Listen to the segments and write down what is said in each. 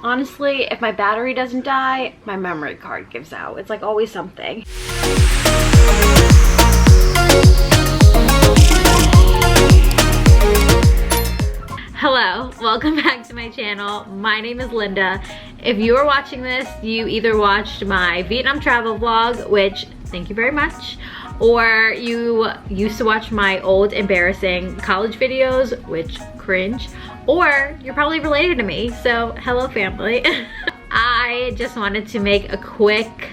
honestly, if my battery doesn't die, my memory card gives out. It's like always something. Hello, welcome back to my channel. My name is Linda. If you are watching this, you either watched my Vietnam travel vlog, which thank you very much, or you used to watch my old embarrassing college videos, which cringe, or you're probably related to me, so hello family. I just wanted to make a quick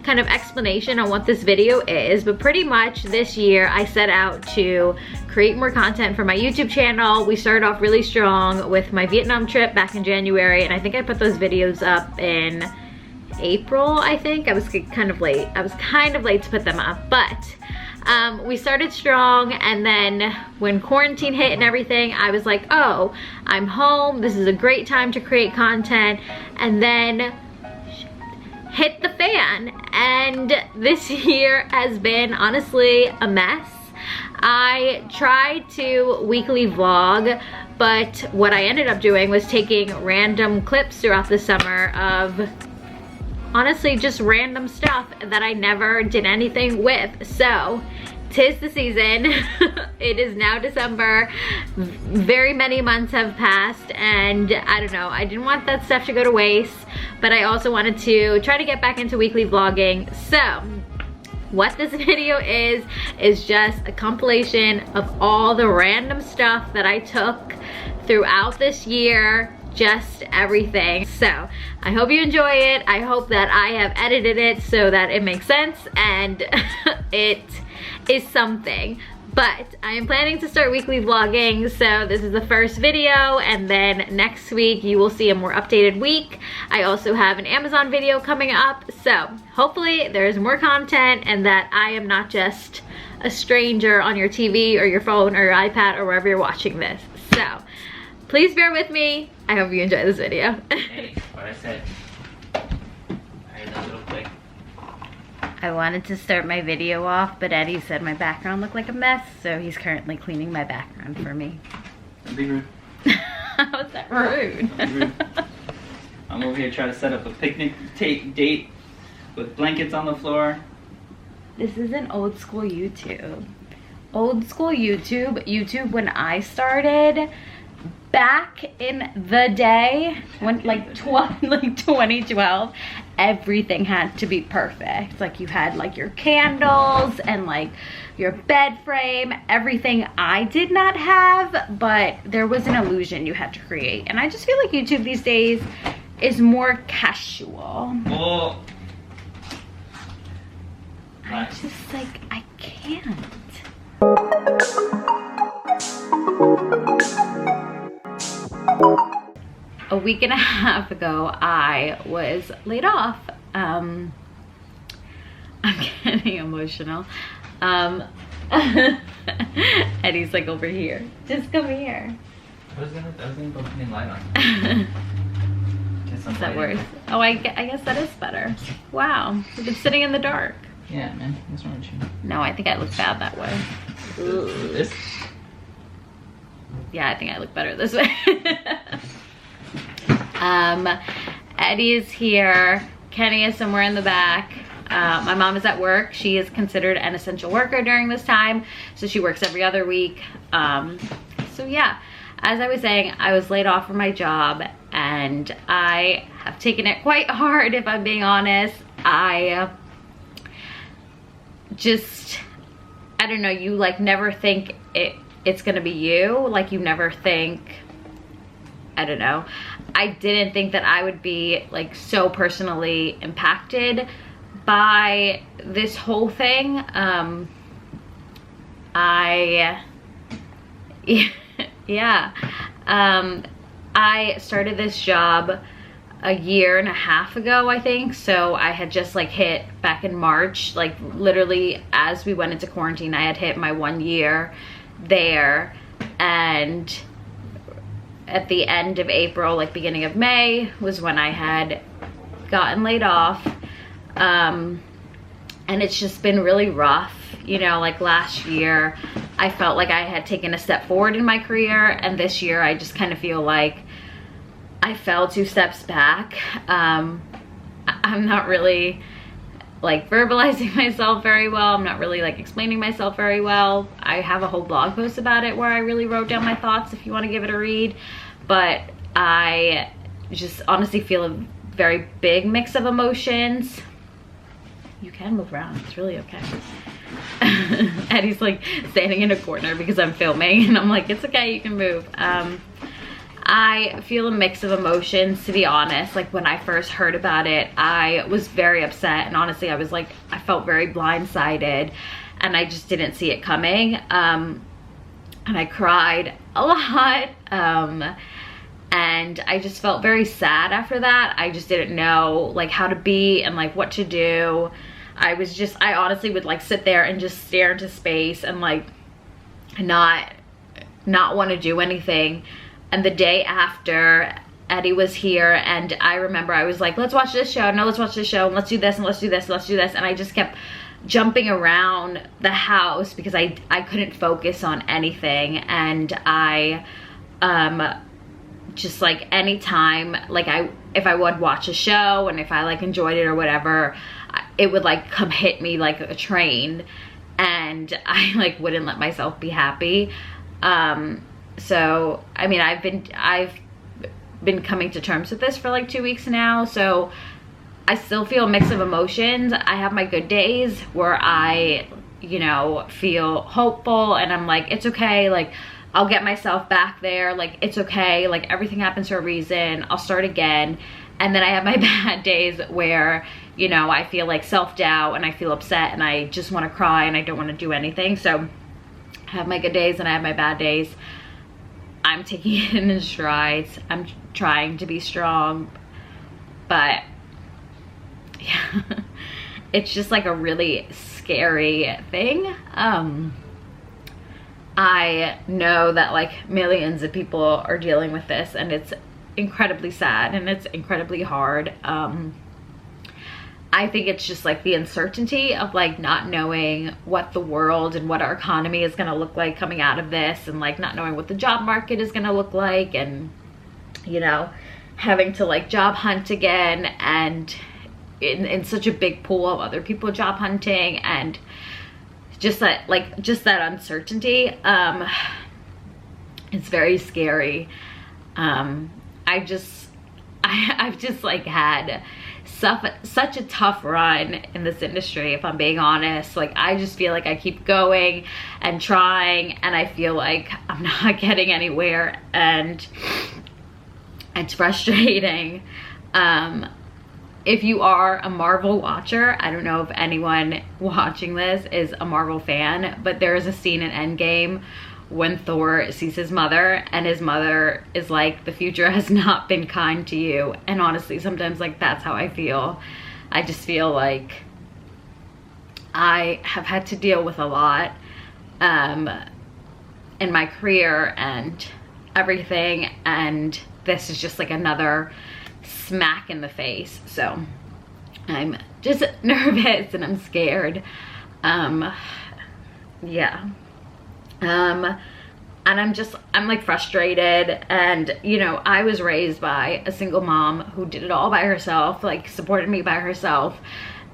kind of explanation on what this video is, but pretty much this year I set out to create more content for my YouTube channel. We started off really strong with my Vietnam trip back in January, and I think I put those videos up in April, I think. I was kind of late to put them up, but we started strong, and then when quarantine hit and everything, I was like, oh, I'm home, this is a great time to create content, and then hit the fan, and this year has been honestly a mess. I tried to weekly vlog, but what I ended up doing was taking random clips throughout the summer of honestly just random stuff that I never did anything with. So 'tis the season. It is now December. Very many months have passed, and I don't know, I didn't want that stuff to go to waste, but I also wanted to try to get back into weekly vlogging. So what this video is just a compilation of all the random stuff that I took throughout this year, just everything. So I hope you enjoy it. I hope that I have edited it so that it makes sense and it is something. But I am planning to start weekly vlogging, so this is the first video, and then next week you will see a more updated week. I also have an Amazon video coming up, so hopefully there's more content and that I am not just a stranger on your TV or your phone or your iPad or wherever you're watching this. So please bear with me. I hope you enjoy this video. Hey, what I said. I heard that little click. I wanted to start my video off, but Eddie said my background looked like a mess, so he's currently cleaning my background for me. Don't be rude. How is that rude? Don't be rude. I'm over here trying to set up a picnic date with blankets on the floor. This is an old school YouTube. Old school YouTube when I started. Back in the day, when like 2012, everything had to be perfect. Like you had like your candles and like your bed frame, everything I did not have, but there was an illusion you had to create. And I just feel like YouTube these days is more casual. Oh. I just like, I can't. A week and a half ago, I was laid off. I'm getting emotional. Eddie's like over here. Just come here. I was gonna go put in light on. Is that worse? Oh, I guess that is better. Wow, we've been sitting in the dark. Yeah, man. What's wrong with you? No, I think I look bad that way. This? Yeah, I think I look better this way. Eddie is here. Kenny is somewhere in the back. My mom is at work. She is considered an essential worker during this time, so she works every other week. So yeah, as I was saying, I was laid off from my job, and I have taken it quite hard, if I'm being honest. I don't know, you like never think it's gonna be you. Like you never think, I don't know. I didn't think that I would be like so personally impacted by this whole thing. I started this job a year and a half ago, I think. So I had just like hit back in March, like literally as we went into quarantine, I had hit my 1 year there. And at the end of April, like beginning of May, was when I had gotten laid off. And it's just been really rough. You know, like last year, I felt like I had taken a step forward in my career, and this year I just kind of feel like I fell 2 steps back. I'm not really like verbalizing myself very well. I'm not really like explaining myself very well. I have a whole blog post about it where I really wrote down my thoughts if you want to give it a read. But I just honestly feel a very big mix of emotions. You can move around, it's really okay. Eddie's like standing in a corner because I'm filming, and I'm like, it's okay, you can move. I feel a mix of emotions, to be honest. Like when I first heard about it, I was very upset, and honestly I was like, I felt very blindsided, and I just didn't see it coming. And I cried a lot, and I just felt very sad after that. I just didn't know like how to be and like what to do. I honestly would like sit there and just stare into space and like not want to do anything. And the day after, Eddie was here, and I remember I was like, let's watch this show, no, let's watch this show, and let's do this, and let's do this, let's do this. And I just kept jumping around the house because I couldn't focus on anything. And I just like anytime like if I would watch a show and if I like enjoyed it or whatever, it would like come hit me like a train, and I like wouldn't let myself be happy. So I mean, I've been coming to terms with this for like 2 weeks now, so I still feel a mix of emotions. I have my good days where I, you know, feel hopeful and I'm like, it's okay, like I'll get myself back there, like it's okay, like everything happens for a reason, I'll start again. And then I have my bad days where, you know, I feel like self-doubt and I feel upset and I just want to cry and I don't want to do anything. So I have my good days and I have my bad days. I'm taking it in strides. I'm trying to be strong, but yeah, it's just like a really scary thing. I know that like millions of people are dealing with this, and it's incredibly sad and it's incredibly hard. I think it's just like the uncertainty of like not knowing what the world and what our economy is going to look like coming out of this, and like not knowing what the job market is going to look like, and you know, having to like job hunt again, and in such a big pool of other people job hunting, and just that uncertainty. It's very scary. I've just like had such a tough run in this industry, if I'm being honest. Like I just feel like I keep going and trying, and I feel like I'm not getting anywhere, and it's frustrating. If you are a Marvel watcher, I don't know if anyone watching this is a Marvel fan, but there is a scene in Endgame when Thor sees his mother, and his mother is like, the future has not been kind to you. And honestly, sometimes like that's how I feel. I just feel like I have had to deal with a lot in my career and everything, and this is just like another smack in the face. So I'm just nervous and I'm scared. Yeah. And I'm like frustrated, and you know, I was raised by a single mom who did it all by herself, like supported me by herself.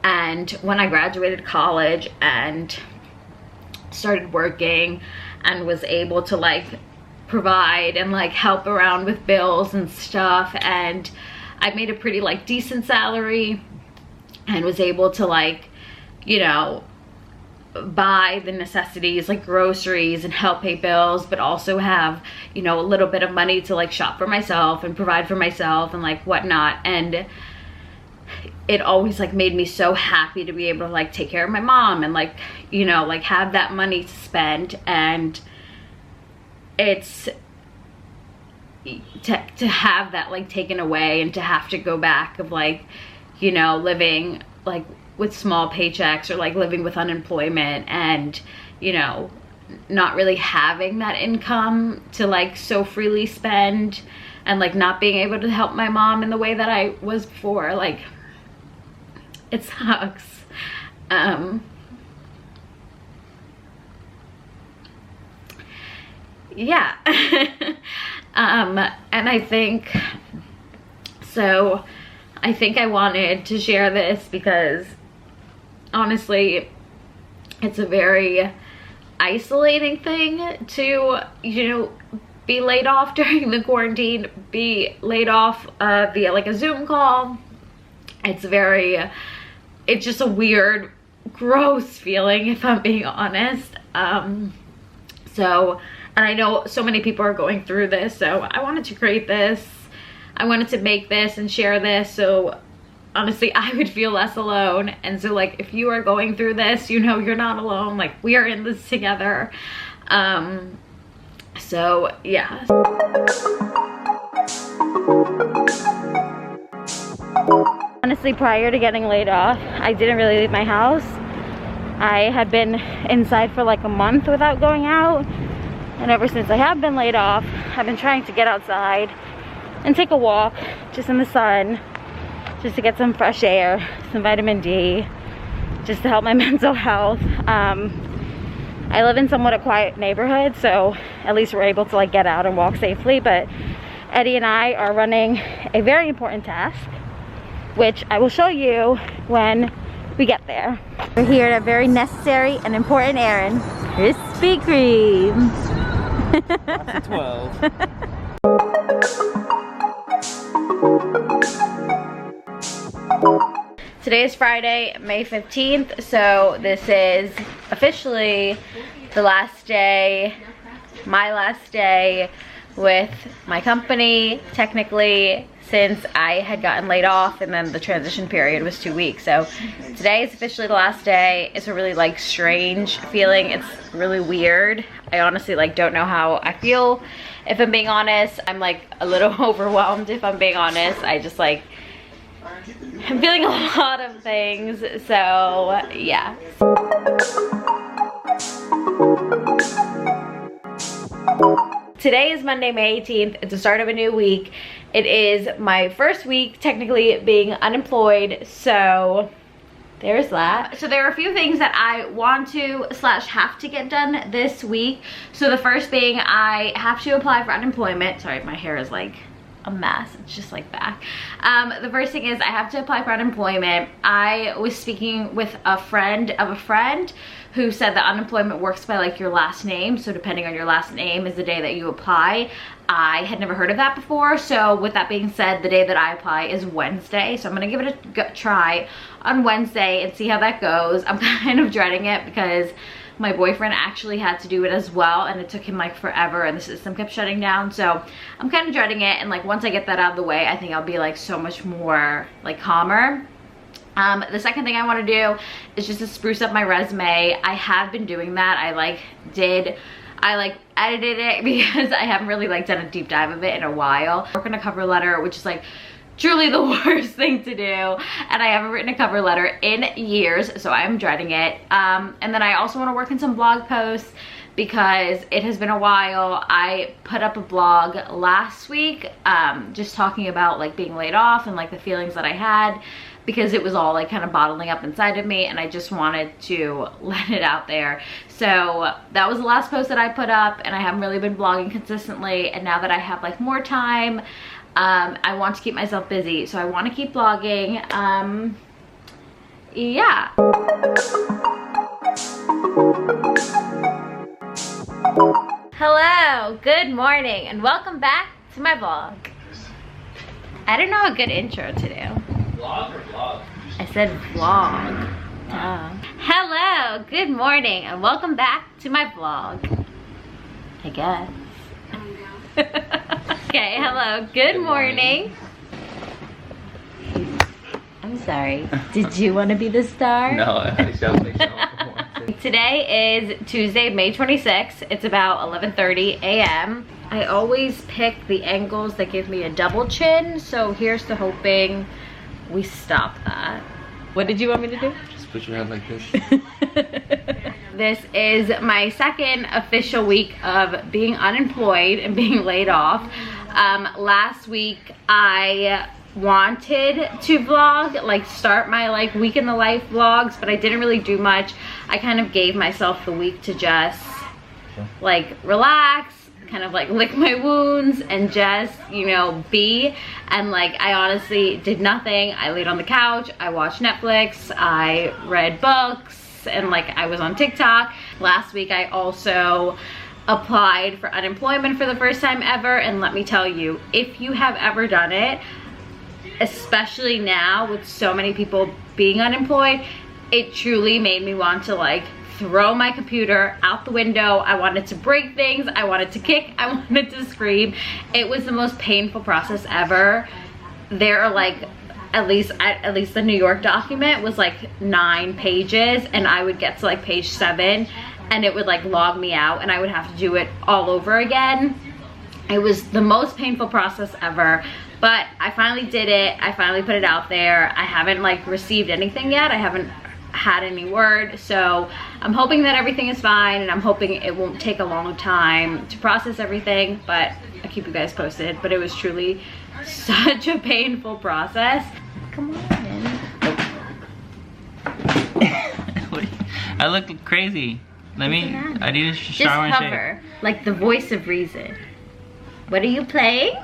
And when I graduated college and started working and was able to like provide and like help around with bills and stuff, and I made a pretty like decent salary and was able to like, you know, buy the necessities like groceries and help pay bills, but also have, you know, a little bit of money to like shop for myself and provide for myself and like whatnot. And it always like made me so happy to be able to like take care of my mom and like, you know, like have that money to spend. And it's to have that like taken away and to have to go back of like, you know, living like with small paychecks or like living with unemployment, and you know, not really having that income to like so freely spend, and like not being able to help my mom in the way that I was before. Like it sucks. Yeah. And I think So I think I wanted to share this because honestly, it's a very isolating thing to, you know, be laid off during the quarantine, be laid off via like a Zoom call. It's just a weird, gross feeling, if I'm being honest. And I know so many people are going through this, so I wanted to create this. I wanted to make this and share this, so honestly I would feel less alone. And so like, if you are going through this, you know you're not alone. Like, we are in this together. So yeah. Honestly, prior to getting laid off, I didn't really leave my house. I had been inside for like a month without going out. And ever since I have been laid off, I've been trying to get outside and take a walk just in the sun, just to get some fresh air, some vitamin D, just to help my mental health. I live in somewhat a quiet neighborhood, so at least we're able to like get out and walk safely. But Eddie and I are running a very important task, which I will show you when we get there. We're here at a very necessary and important errand. Krispy Kreme. After 12. Today is Friday, May 15th, so this is officially the last day, my last day with my company, technically, since I had gotten laid off, and then the transition period was 2 weeks. So today is officially the last day. It's a really like strange feeling. It's really weird. I honestly like don't know how I feel. If I'm being honest, I'm like a little overwhelmed, if I'm being honest. I just like, I'm feeling a lot of things, so yeah. Today is Monday, May 18th. It's the start of a new week. It is my first week technically being unemployed, so there's that. So there are a few things that I want to / have to get done this week. So the first being, I have to apply for unemployment. Sorry, my hair is like a mess. It's just like back. The first thing is I have to apply for unemployment. I was speaking with a friend of a friend who said that unemployment works by like your last name. So depending on your last name is the day that you apply. I had never heard of that before. So with that being said, the day that I apply is Wednesday. So I'm gonna give it a try on Wednesday and see how that goes. I'm kind of dreading it because my boyfriend actually had to do it as well, and it took him like forever, and the system kept shutting down. So I'm kind of dreading it, and like once I get that out of the way, I think I'll be like so much more like calmer. The second thing I want to do is just to spruce up my resume. I have been doing that. I edited it because I haven't really like done a deep dive of it in a while. Working a cover letter, which is like truly the worst thing to do, and I haven't written a cover letter in years, so I'm dreading it. And then I also want to work on some blog posts because it has been a while. I put up a blog last week just talking about like being laid off and like the feelings that I had, because it was all like kind of bottling up inside of me, and I just wanted to let it out there. So that was the last post that I put up, and I haven't really been blogging consistently, and now that I have like more time, I want to keep myself busy, so I want to keep blogging. Yeah. Hello, good morning, and welcome back to my vlog. I don't know a good intro to do. Vlog or vlog? I said vlog. Hello, good morning, and welcome back to my vlog, I guess. Okay, hello, good morning. I'm sorry, did you want to be the star? No, I definitely don't. Today is Tuesday, May 26th. It's about 11:30 a.m. I always pick the angles that give me a double chin, so here's to hoping we stop that. What did you want me to do? Just put your head like this. This is my second official week of being unemployed and being laid off. Last week I wanted to vlog, like start my like week in the life vlogs, but I didn't really do much. I kind of gave myself the week to just like relax, kind of like lick my wounds and just, you know, be. And like, I honestly did nothing. I laid on the couch, I watched Netflix, I read books, and like I was on TikTok. Last week I also applied for unemployment for the first time ever, and let me tell you, if you have ever done it, especially now with so many people being unemployed, it truly made me want to like throw my computer out the window. I wanted to break things, I wanted to kick, I wanted to scream. It was the most painful process ever. There are like, at least the New York document was like 9 pages, and I would get to like page 7 and it would like log me out, and I would have to do it all over again. It was the most painful process ever, but I finally did it. I finally put it out there. I haven't like received anything yet. I haven't had any word, so I'm hoping that everything is fine, and I'm hoping it won't take a long time to process everything, but I'll keep you guys posted. But it was truly such a painful process. Come on. I look crazy. I need to shower and just shave. cover, like the voice of reason. What are you playing?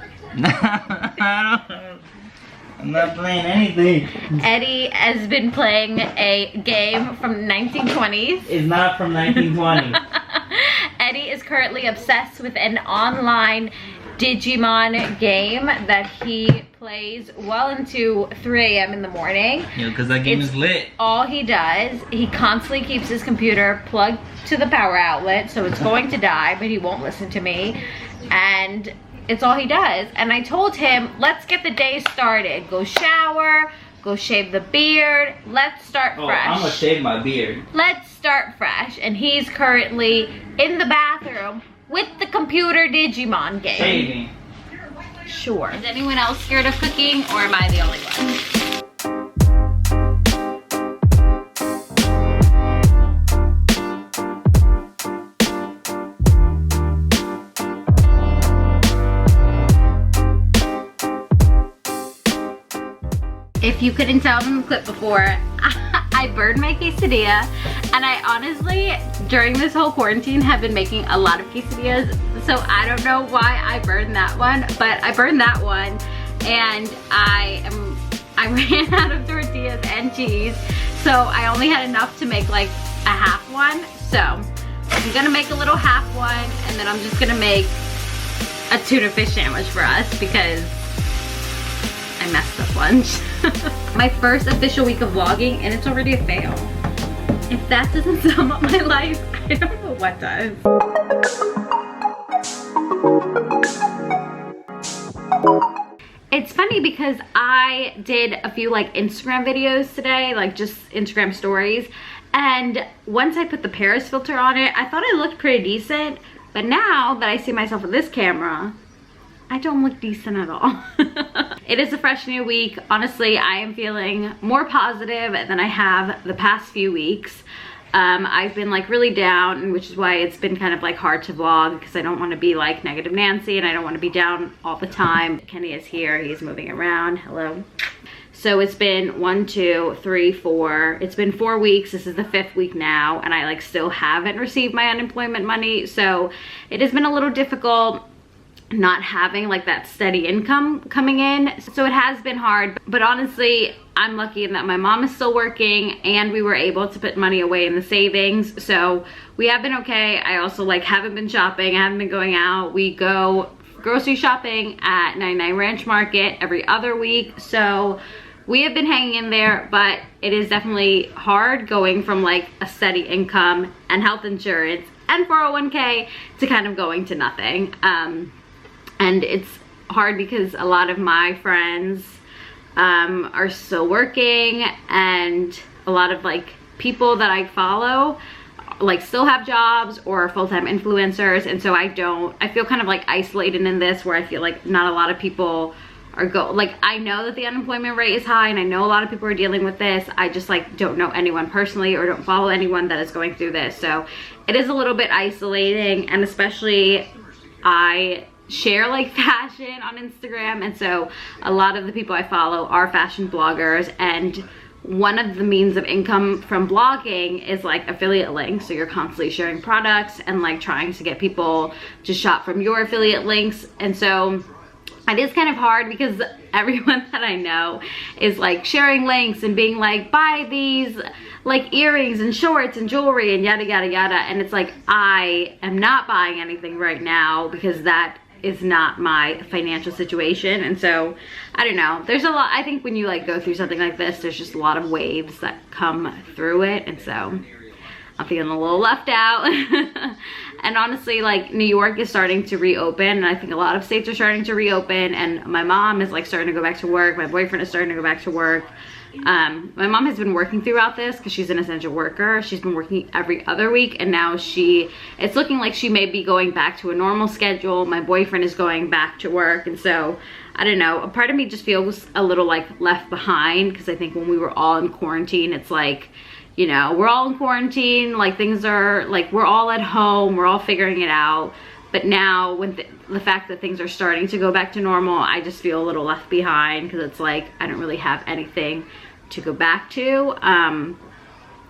I'm not playing anything. Eddie has been playing a game from the 1920s. It's not from 1920. Eddie is currently obsessed with an online Digimon game that he plays well into 3 a.m. in the morning. Yeah, because that game is lit. All he does, he constantly keeps his computer plugged to the power outlet, so it's going to die, but he won't listen to me. And it's all he does. And I told him, let's get the day started. Go shower, go shave the beard, let's start fresh. I'm gonna shave my beard. Let's start fresh. And he's currently in the bathroom with the computer Digimon game. Shaving. Sure. Is anyone else scared of cooking, or am I the only one? If you couldn't tell from the clip before, I burned my quesadilla, and I honestly, during this whole quarantine, have been making a lot of quesadillas, so I don't know why I burned that one, but I burned that one, and I ran out of tortillas and cheese, so I only had enough to make like a half one. So I'm gonna make a little half one, and then I'm just gonna make a tuna fish sandwich for us because I messed up lunch. My first official week of vlogging, and it's already a fail. If that doesn't sum up my life, I don't know what does. It's funny because I did a few like Instagram videos today, like just Instagram stories, and once I put the Paris filter on it, I thought I looked pretty decent, but now that I see myself with this camera, I don't look decent at all. It is a fresh new week. Honestly, I am feeling more positive than I have the past few weeks. I've been like really down, which is why it's been kind of like hard to vlog, because I don't want to be like negative Nancy, and I don't want to be down all the time. Kenny is here, he's moving around. Hello. So it's been 1, 2, 3, 4. It's been 4 weeks. This is the 5th week now, and I like still haven't received my unemployment money. So it has been a little difficult not having like that steady income coming in, so it has been hard. But honestly, I'm lucky in that my mom is still working, and we were able to put money away in the savings, so we have been okay. I also like haven't been shopping, I haven't been going out. We go grocery shopping at 99 Ranch Market every other week, so we have been hanging in there. But it is definitely hard going from like a steady income and health insurance and 401k to kind of going to nothing. And it's hard because a lot of my friends are still working, and a lot of like people that I follow like still have jobs or are full-time influencers, and so I feel kind of like isolated in this, where I feel like not a lot of people are like, I know that the unemployment rate is high, and I know a lot of people are dealing with this. I just like don't know anyone personally, or don't follow anyone that is going through this, so it is a little bit isolating. And especially I share like fashion on Instagram, and so a lot of the people I follow are fashion bloggers, and one of the means of income from blogging is like affiliate links. So you're constantly sharing products and like trying to get people to shop from your affiliate links. And so it is kind of hard because everyone that I know is like sharing links and being like, buy these like earrings and shorts and jewelry and yada yada yada. And it's like, I am not buying anything right now because that is not my financial situation. And so I don't know, there's a lot. I think when you like go through something like this, there's just a lot of waves that come through it. And so I'm feeling a little left out. And honestly, like New York is starting to reopen, and I think a lot of states are starting to reopen, and my mom is like starting to go back to work. My boyfriend is starting to go back to work. My mom has been working throughout this because she's an essential worker. She's been working every other week, and now it's looking like she may be going back to a normal schedule. My boyfriend is going back to work, and so I don't know, a part of me just feels a little like left behind, because I think when we were all in quarantine, it's like, you know, we're all in quarantine, like things are like, we're all at home, we're all figuring it out. But now with the fact that things are starting to go back to normal, I just feel a little left behind, because it's like I don't really have anything to go back to. I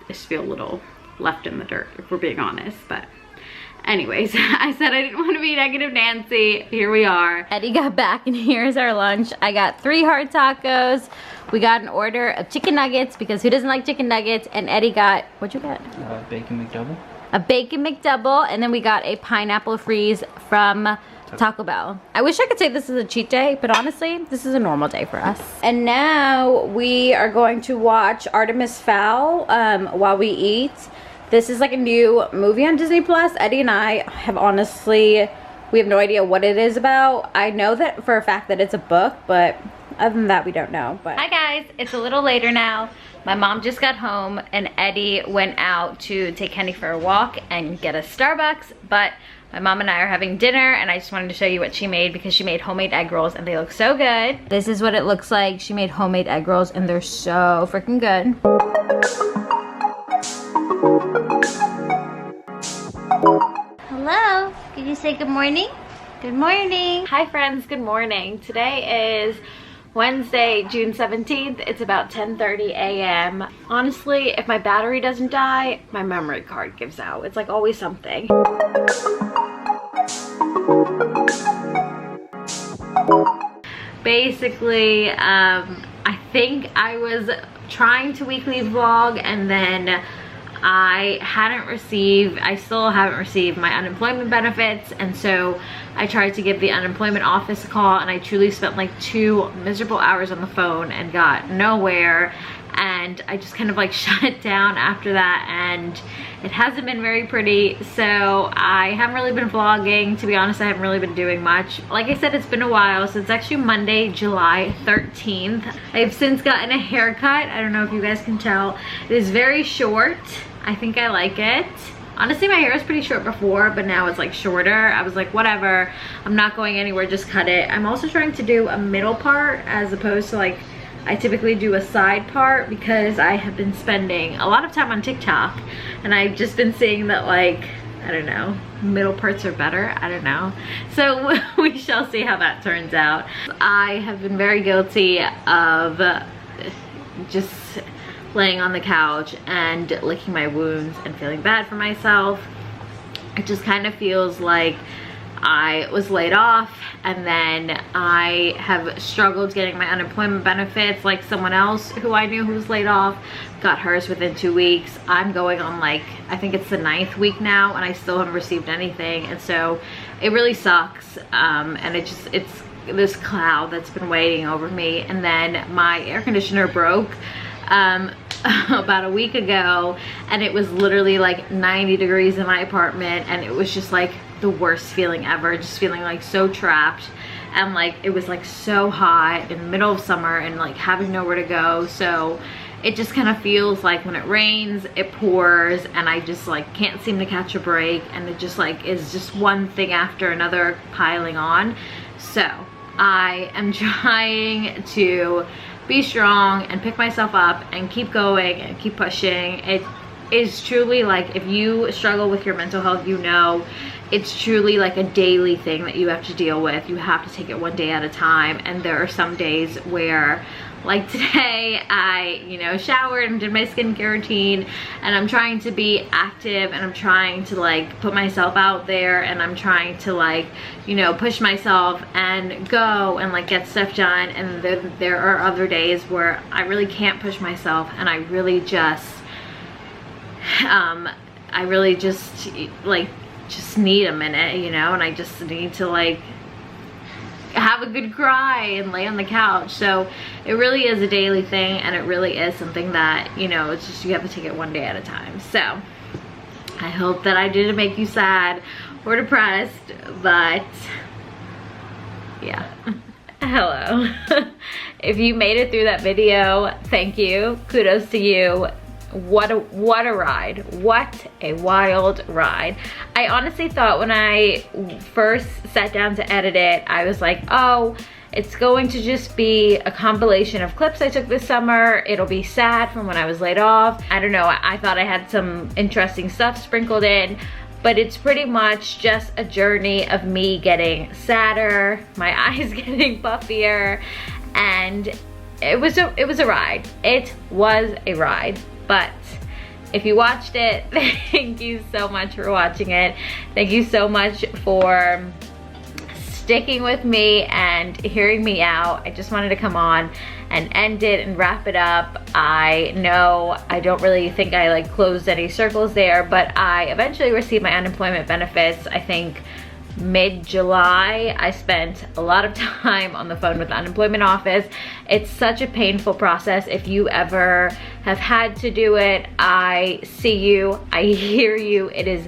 just feel a little left in the dirt, if we're being honest. But anyways, I said I didn't want to be negative Nancy. Here we are. Eddie got back and here's our lunch. I got 3 hard tacos. We got an order of chicken nuggets, because who doesn't like chicken nuggets? And Eddie got, what'd you get? Bacon McDouble. A bacon McDouble, and then we got a pineapple freeze from Taco Bell. I wish I could say this is a cheat day, but honestly, this is a normal day for us. And now we are going to watch Artemis Fowl while we eat. This is like a new movie on Disney Plus. Eddie and I have honestly, we have no idea what it is about. I know that for a fact that it's a book, but other than that, we don't know. But hi guys, it's a little later now. My mom just got home and Eddie went out to take Kenny for a walk and get a Starbucks, but my mom and I are having dinner, and I just wanted to show you what she made, because she made homemade egg rolls and they look so good. This is what it looks like. She made homemade egg rolls and they're so freaking good. Hello, can you say good morning? Good morning. Hi friends, good morning. Today is Wednesday, June 17th. It's about 10:30 a.m. Honestly, if my battery doesn't die, my memory card gives out. It's like always something. Basically, I think I was trying to weekly vlog, and then I still haven't received my unemployment benefits, and so I tried to give the unemployment office a call, and I truly spent like 2 miserable hours on the phone and got nowhere, and I just kind of like shut it down after that, and it hasn't been very pretty. So I haven't really been vlogging. To be honest, I haven't really been doing much. Like I said, it's been a while, so it's actually Monday, July 13th. I've since gotten a haircut. I don't know if you guys can tell. It is very short. I think I like it. Honestly, my hair was pretty short before, but now it's like shorter. I was like, whatever, I'm not going anywhere, just cut it. I'm also trying to do a middle part as opposed to like, I typically do a side part, because I have been spending a lot of time on TikTok, and I've just been seeing that like, I don't know, middle parts are better, I don't know. So we shall see how that turns out. I have been very guilty of just laying on the couch and licking my wounds and feeling bad for myself. It just kind of feels like I was laid off, and then I have struggled getting my unemployment benefits. Like someone else who I knew who was laid off got hers within 2 weeks. I'm going on like, I think it's the 9th week now, and I still haven't received anything, and so it really sucks. And it's this cloud that's been waiting over me. And then my air conditioner broke about a week ago, and it was literally like 90 degrees in my apartment, and it was just like the worst feeling ever, just feeling like so trapped, and like it was like so hot in the middle of summer and like having nowhere to go. So it just kind of feels like when it rains, it pours, and I just like can't seem to catch a break, and it just like is just one thing after another piling on. So I am trying to be strong and pick myself up and keep going and keep pushing. It is truly like, if you struggle with your mental health, you know, it's truly like a daily thing that you have to deal with. You have to take it one day at a time, and there are some days where Like today, I, you know, showered and did my skincare routine, and I'm trying to be active, and I'm trying to like put myself out there, and I'm trying to like, you know, push myself and go and like get stuff done. And there are other days where I really can't push myself, and I really just need a minute, you know, and I just need to like have a good cry and lay on the couch. So it really is a daily thing, and it really is something that, you know, it's just, you have to take it one day at a time. So I hope that I didn't make you sad or depressed, but yeah. Hello. If you made it through that video, thank you. Kudos to you. What a ride. What a wild ride. I honestly thought when I first sat down to edit it, I was like, oh, it's going to just be a compilation of clips I took this summer. It'll be sad from when I was laid off. I don't know, I thought I had some interesting stuff sprinkled in, but it's pretty much just a journey of me getting sadder, my eyes getting puffier, and it was a ride. It was a ride. But if you watched it, thank you so much for watching it. Thank you so much for sticking with me and hearing me out. I just wanted to come on and end it and wrap it up. I know I don't really think I like closed any circles there, but I eventually received my unemployment benefits, I think mid-July. I spent a lot of time on the phone with the unemployment office. It's such a painful process. If you ever have had to do it, I see you, I hear you. It is,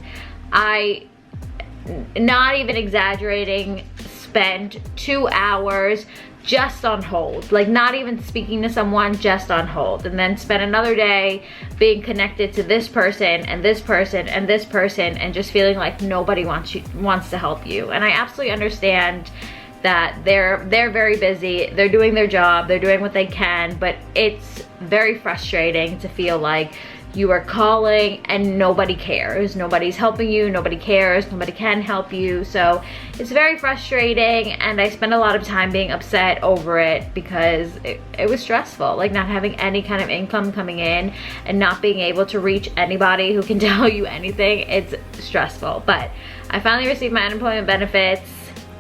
not even exaggerating, spent 2 hours just on hold, like not even speaking to someone, just on hold, and then spent another day being connected to this person and this person and this person, and just feeling like nobody wants to help you. And I absolutely understand that they're very busy, they're doing their job, they're doing what they can, but it's very frustrating to feel like you are calling and nobody cares. Nobody's helping you, nobody cares, nobody can help you. So it's very frustrating, and I spent a lot of time being upset over it because it was stressful, like not having any kind of income coming in and not being able to reach anybody who can tell you anything. It's stressful, but I finally received my unemployment benefits.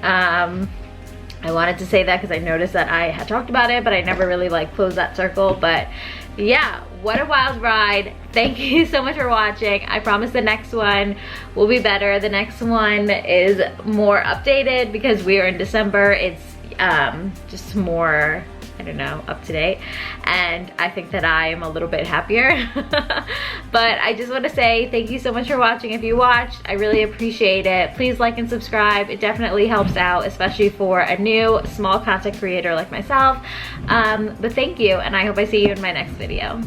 I wanted to say that because I noticed that I had talked about it, but I never really like closed that circle. But yeah, what a wild ride. Thank you so much for watching. I promise the next one will be better. The next one is more updated because we are in December. It's just more, I don't know, up to date, and I think that I am a little bit happier. But I just want to say thank you so much for watching. If you watched, I really appreciate it. Please like and subscribe. It definitely helps out, especially for a new small content creator like myself. But thank you, and I hope I see you in my next video.